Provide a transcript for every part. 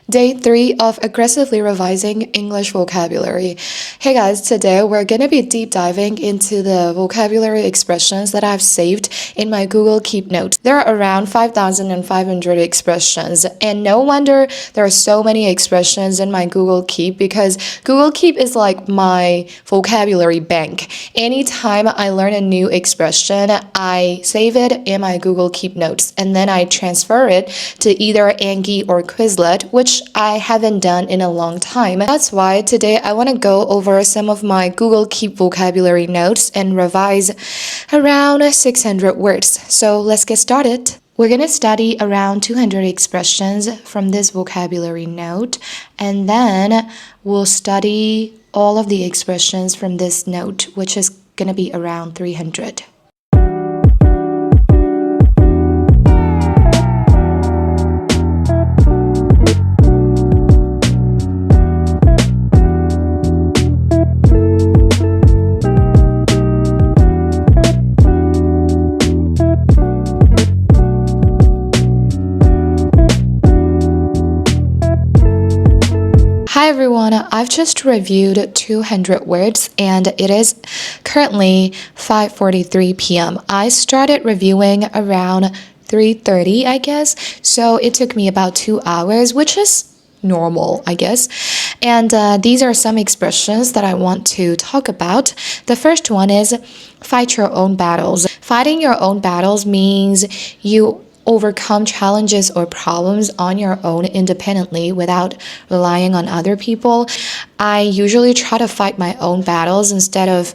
Day 3 of aggressively revising English vocabulary. Hey guys, today we're going to be deep diving into the vocabulary expressions that I've saved in my Google Keep notes. There are around 5,500 expressions, and no wonder there are so many expressions in my Google Keep because Google Keep is like my vocabulary bank. Anytime I learn a new expression, I save it in my Google Keep notes and then I transfer it to either Anki or Quizlet, which I haven't done in a long time. That's why today I want to go over some of my Google Keep vocabulary notes and revise around 600 words. So let's get started. We're going to study around 200 expressions from this vocabulary note, and then we'll study all of the expressions from this note, which is going to be around 300. Hi everyone, I've just reviewed 200 words and it is currently 5:43 p.m. I started reviewing around 3:30, I guess, so it took me about 2 hours, which is normal, I guess. And these are some expressions that I want to talk about. The first one is fight your own battles. Fighting your own battles means you overcome challenges or problems on your own independently without relying on other people. I usually try to fight my own battles instead of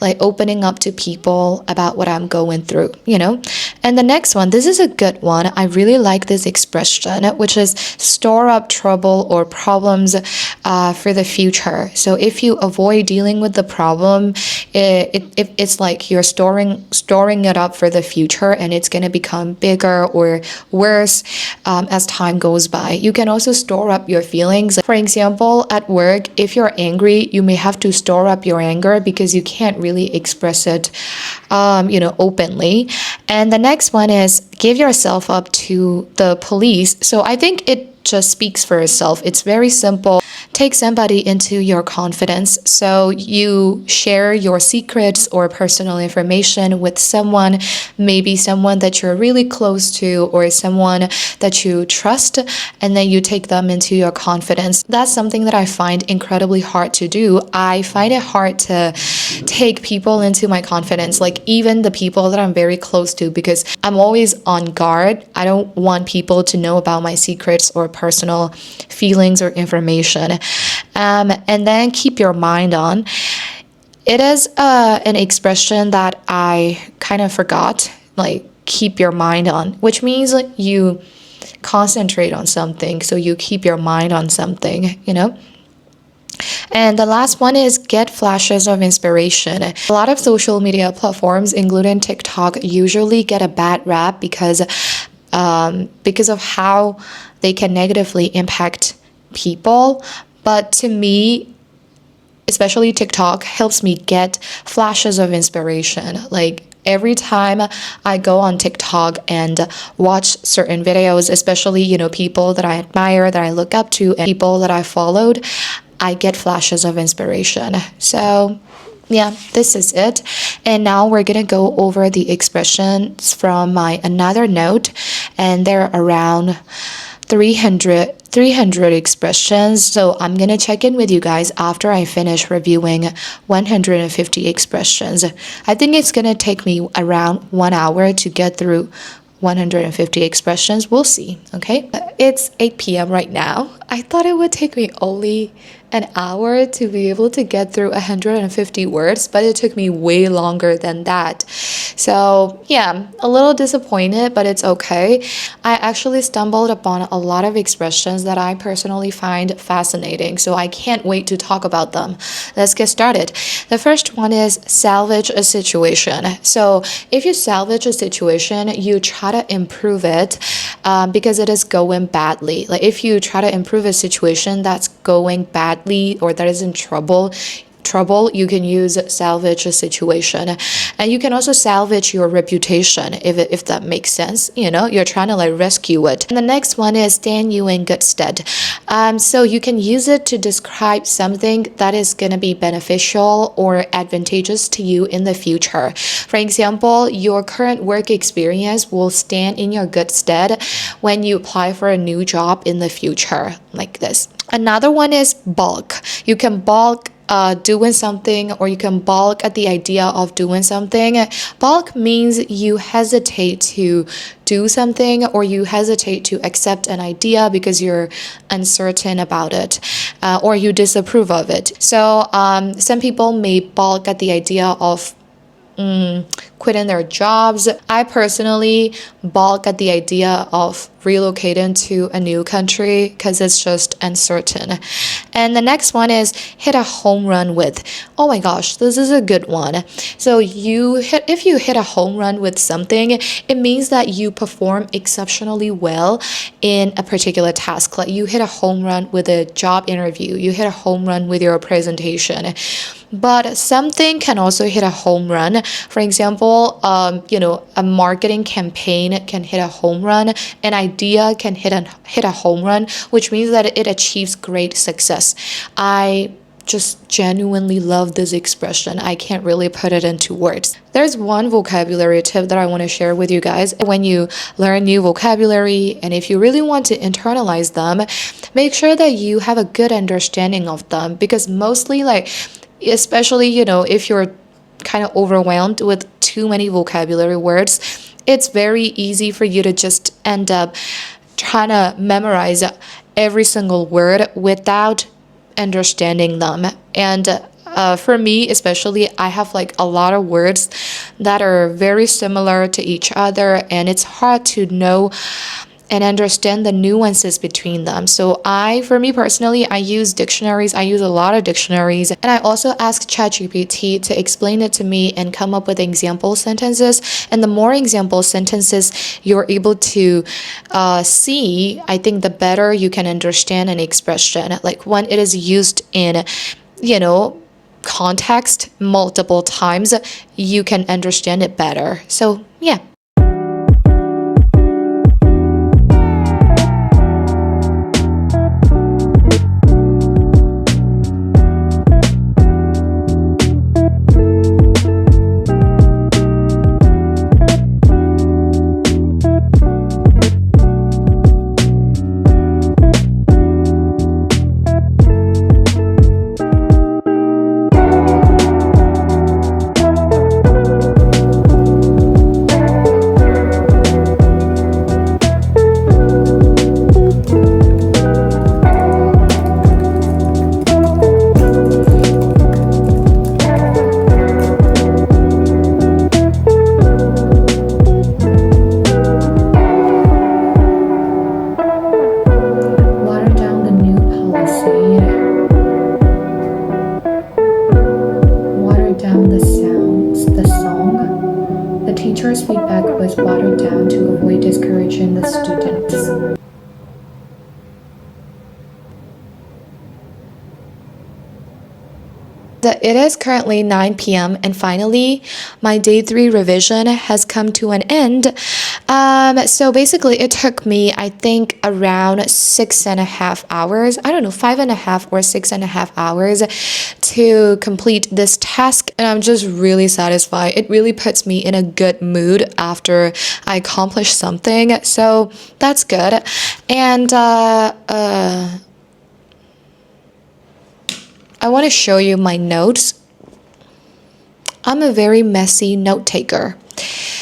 like opening up to people about what I'm going through, you know? And the next one, this is a good one. I really like this expression, which is store up trouble or problems for the future. So if you avoid dealing with the problem, it's like you're storing it up for the future and it's going to become bigger or worse as time goes by. You can also store up your feelings. For example, at work, if you're angry, you may have to store up your anger because you can't really express it openly. And the next one is give yourself up to the police. So I think it just speaks for itself. It's very simple. Take somebody into your confidence. So you share your secrets or personal information with someone, maybe someone that you're really close to or someone that you trust, and then you take them into your confidence. That's something that I find incredibly hard to do. I find it hard to take people into my confidence, like even the people that I'm very close to, because I'm always on guard. I don't want people to know about my secrets or personal feelings or information. And then keep your mind on. It is an expression that I kind of forgot, like keep your mind on, which means like you concentrate on something. So you keep your mind on something, you know? And the last one is get flashes of inspiration. A lot of social media platforms, including TikTok, usually get a bad rap because of how they can negatively impact people. But to me, especially TikTok, helps me get flashes of inspiration. Like every time I go on TikTok and watch certain videos, especially, people that I admire, that I look up to, and people that I followed, I get flashes of inspiration. So yeah, this is it. And now we're gonna go over the expressions from my another note, and they're around 300 expressions. So I'm gonna check in with you guys after I finish reviewing 150 expressions. I think it's gonna take me around 1 hour to get through 150 expressions. We'll see. Okay, it's 8 p.m. right now. I thought it would take me only an hour to be able to get through 150 words, but it took me way longer than that. So yeah, a little disappointed, but it's okay. I actually stumbled upon a lot of expressions that I personally find fascinating, so I can't wait to talk about them. Let's get started. The first one is salvage a situation. So if you salvage a situation, you try to improve it because it is going badly. Like if you try to improve a situation that's going badly or that is in trouble, trouble, you can use salvage a situation. And you can also salvage your reputation if that makes sense. You know, you're trying to like rescue it. And the next one is stand you in good stead. So you can use it to describe something that is going to be beneficial or advantageous to you in the future. For example, your current work experience will stand in your good stead when you apply for a new job in the future, like this. Another one is bulk. You can bulk doing something, or you can balk at the idea of doing something. Balk means you hesitate to do something, or you hesitate to accept an idea because you're uncertain about it, or you disapprove of it. So some people may balk at the idea of quitting their jobs. I personally balk at the idea of relocating to a new country because it's just uncertain. And the next one is hit a home run with. Oh my gosh, this is a good one. So if you hit a home run with something, it means that you perform exceptionally well in a particular task. Like you hit a home run with a job interview, you hit a home run with your presentation. But something can also hit a home run. For example, a marketing campaign can hit a home run. An idea can hit a home run, which means that it achieves great success. I just genuinely love this expression. I can't really put it into words. There's one vocabulary tip that I want to share with you guys. When you learn new vocabulary, and if you really want to internalize them, make sure that you have a good understanding of them, because mostly especially, if you're kind of overwhelmed with too many vocabulary words, it's very easy for you to just end up trying to memorize every single word without understanding them. And for me, especially, I have like a lot of words that are very similar to each other, and it's hard to know and understand the nuances between them. So for me personally, I use dictionaries. I use a lot of dictionaries, and I also ask ChatGPT to explain it to me and come up with example sentences. And the more example sentences you're able to see, I think the better you can understand an expression. Like when it is used in, context multiple times, you can understand it better. So yeah. Teacher's feedback was watered down to avoid discouraging the students. It is currently 9 p.m. and finally my day 3 revision has come to an end. So basically it took me, I think, around 6.5 hours. I don't know, 5.5 or 6.5 hours to complete this task, and I'm just really satisfied. It really puts me in a good mood after I accomplish something, so that's good. And I want to show you my notes. I'm a very messy note taker.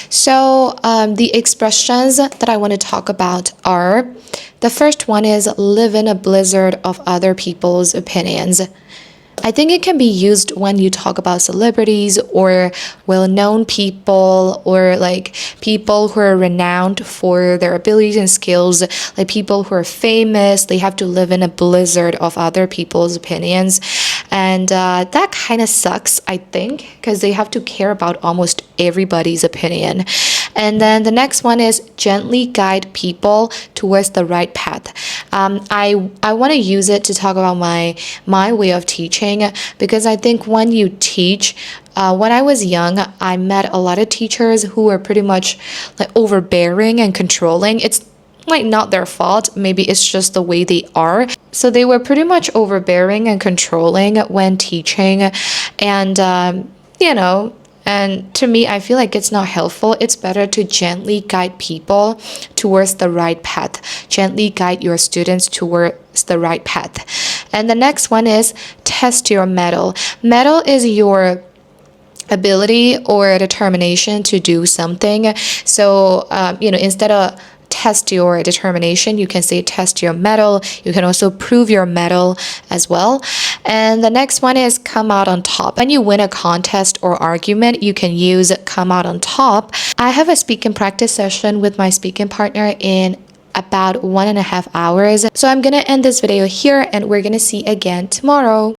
So the expressions that I want to talk about are, the first one is live in a blizzard of other people's opinions. I think it can be used when you talk about celebrities or well-known people, or like people who are renowned for their abilities and skills, like people who are famous. They have to live in a blizzard of other people's opinions. And that kind of sucks, I think, because they have to care about almost everybody's opinion. And then the next one is gently guide people towards the right path. I want to use it to talk about my way of teaching, because I think when you teach, when I was young, I met a lot of teachers who were pretty much like overbearing and controlling. It's like not their fault, maybe it's just the way they are. So they were pretty much overbearing and controlling when teaching, and and to me, I feel like it's not helpful. It's better to gently guide people towards the right path, gently guide your students towards the right path. And the next one is test your mettle. Mettle is your ability or determination to do something. So, instead of test your determination, you can say test your mettle. You can also prove your mettle as well. And the next one is come out on top. When you win a contest or argument, you can use come out on top. I have a speaking practice session with my speaking partner in about 1.5 hours. So I'm gonna end this video here, and we're gonna see again tomorrow.